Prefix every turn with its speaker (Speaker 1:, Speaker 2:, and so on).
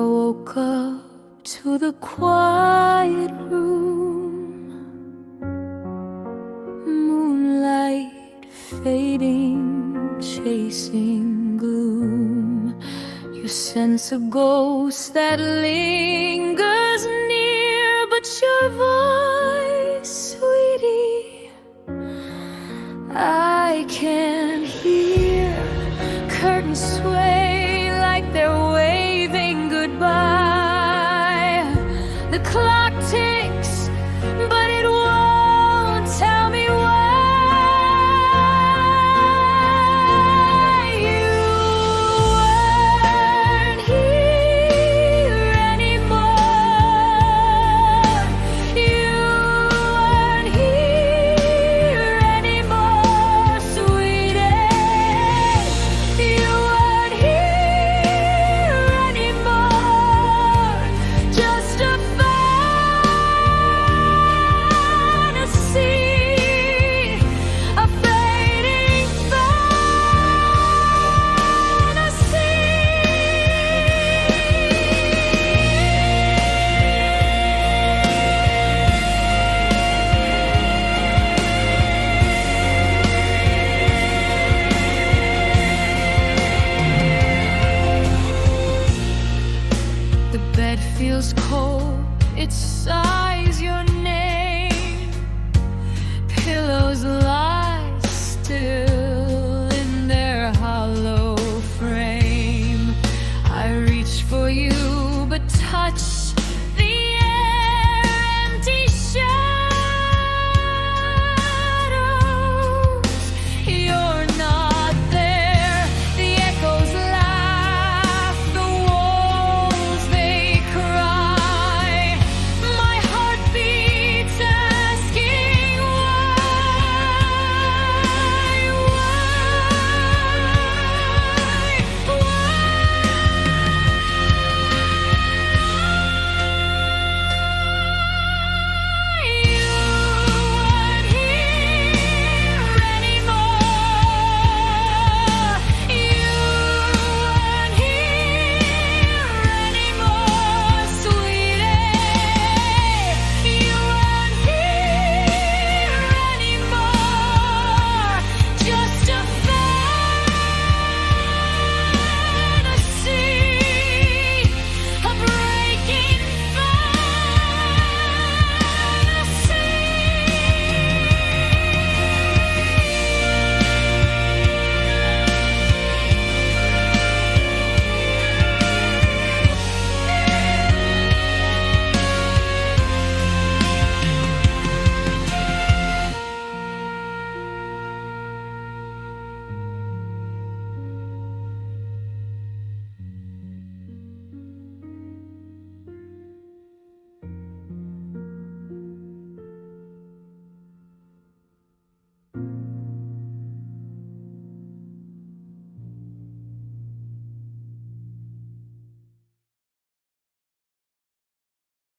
Speaker 1: woke up to the quiet room, moonlight fading, chasing gloom. You sense a ghost that lingers near, but your voice, sweetie, I can't hear. Curtains sway like they're waving goodbye. The clock ticks, but it won't tell me why. You weren't here anymore. You weren't here anymore, sweetie. You weren't here anymore. Just a fantasy, a fading fantasy. The bed feels cold, it sighs your name. Pillows lie still in their hollow frame. I reach for you, but touch